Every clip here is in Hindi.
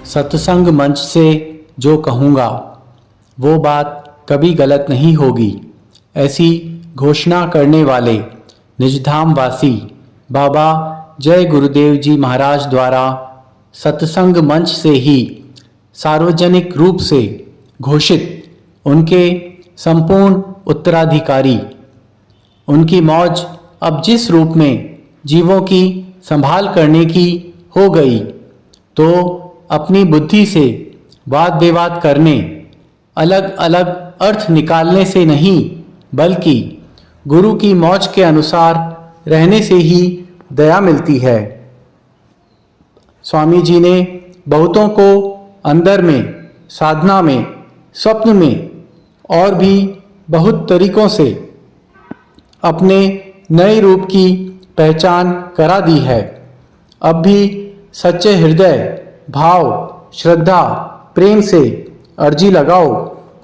सत्संग मंच से जो कहूँगा वो बात कभी गलत नहीं होगी, ऐसी घोषणा करने वाले निजधाम वासी बाबा जय गुरुदेव जी महाराज द्वारा सत्संग मंच से ही सार्वजनिक रूप से घोषित उनके संपूर्ण उत्तराधिकारी, उनकी मौज अब जिस रूप में जीवों की संभाल करने की हो गई, तो अपनी बुद्धि से वाद विवाद करने, अलग अलग अर्थ निकालने से नहीं, बल्कि गुरु की मौज के अनुसार रहने से ही दया मिलती है। स्वामी जी ने बहुतों को अंदर में, साधना में, स्वप्न में और भी बहुत तरीकों से अपने नए रूप की पहचान करा दी है। अब भी सच्चे हृदय, भाव, श्रद्धा, प्रेम से अर्जी लगाओ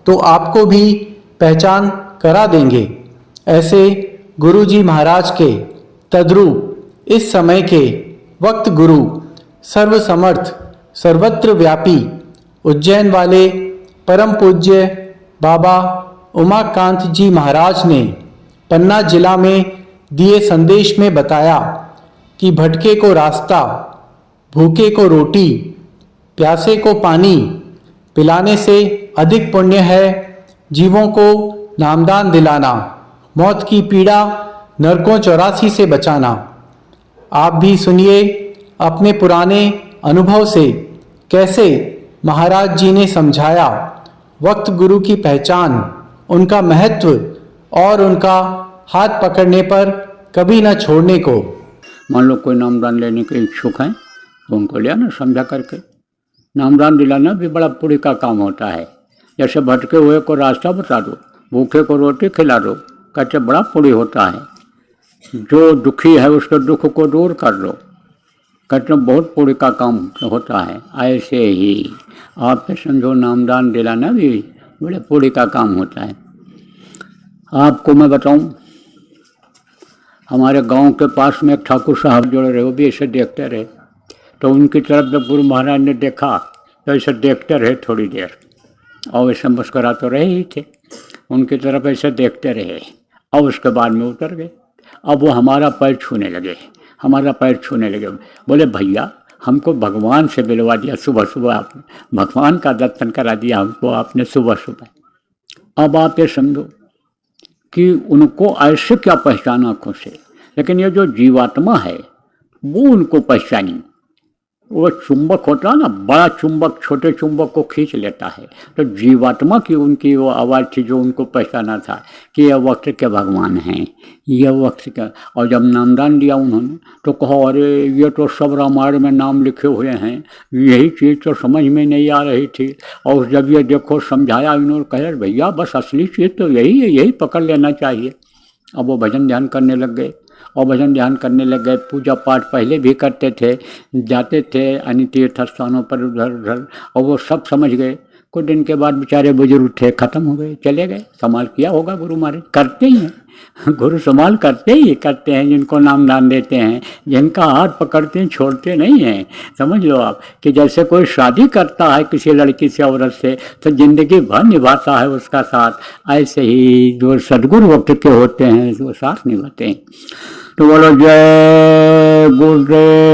तो आपको भी पहचान करा देंगे। ऐसे गुरु जी महाराज के तद्रूप इस समय के वक्त गुरु, सर्वसमर्थ, सर्वत्र व्यापी, उज्जैन वाले परम पूज्य बाबा उमाकांत जी महाराज ने पन्ना जिला में दिए संदेश में बताया कि भटके को रास्ता, भूखे को रोटी, प्यासे को पानी पिलाने से अधिक पुण्य है जीवों को नामदान दिलाना, मौत की पीड़ा नरकों 84 से बचाना। आप भी सुनिए अपने पुराने अनुभव से कैसे महाराज जी ने समझाया वक्त गुरु की पहचान, उनका महत्व और उनका हाथ पकड़ने पर कभी न छोड़ने को। मान लो कोई नामदान लेने के इच्छुक हैं तो उनको लिया ना समझा करके। नामदान दिलाना भी बड़ा पुण्य का काम होता है। जैसे भटके हुए को रास्ता बता दो, भूखे को रोटी खिला दो, कहते बड़ा पुण्य होता है। जो दुखी है उसके दुख को दूर कर दो, कहते बहुत पुण्य का काम होता है। ऐसे ही आप समझो नामदान दिलाना भी बड़े पुण्य का काम होता है। आपको मैं बताऊं, हमारे गांव के पास में एक ठाकुर साहब जुड़े रहे, वो भी ऐसे देखते रहे। तो उनकी तरफ जब गुरु महाराज ने देखा तो ऐसे देखते रहे थोड़ी देर, और वैसे मुस्करा तो रहे ही थे, उनकी तरफ ऐसे देखते रहे। और उसके बाद में उतर गए। अब वो हमारा पैर छूने लगे, हमारा पैर छूने लगे। बोले भैया हमको भगवान से मिलवा दिया, सुबह सुबह आपने भगवान का दर्शन करा दिया हमको आपने सुबह सुबह। अब आप ये समझो कि उनको ऐसे क्या पहचाना आँखों से, लेकिन ये जो जीवात्मा है वो उनको पहचानी। वो चुंबक होता है ना, बड़ा चुंबक छोटे चुंबक को खींच लेता है। तो जीवात्मा की उनकी वो आवाज़ थी जो उनको पहचाना था कि यह वक्त के भगवान हैं, यह वक्त का। और जब नामदान दिया उन्होंने तो कहो अरे ये तो सब रामायण में नाम लिखे हुए हैं, यही चीज़ तो समझ में नहीं आ रही थी। और जब ये देखो समझाया इन्होंने, कहे भैया बस असली चीज़ तो यही है, यही पकड़ लेना चाहिए। अब वो भजन ध्यान करने लग गए और भजन ध्यान करने लग गए। पूजा पाठ पहले भी करते थे, जाते थे अन्य तीर्थ स्थानों पर उधर उधर, और वो सब समझ गए। कुछ दिन के बाद बेचारे बुजुर्ग थे, खत्म हो गए, चले गए। संभाल किया होगा गुरु महाराज, करते ही हैं गुरु, संभाल करते ही करते हैं। जिनको नामदान देते हैं, जिनका हाथ पकड़ते हैं, छोड़ते नहीं हैं। समझ लो आप कि जैसे कोई शादी करता है किसी लड़की से, औरत से, तो जिंदगी भर निभाता है उसका साथ, ऐसे ही जो सदगुरु वक्त के होते हैं वो साथ निभाते हैं। तो बोलो जय गुरुदेव।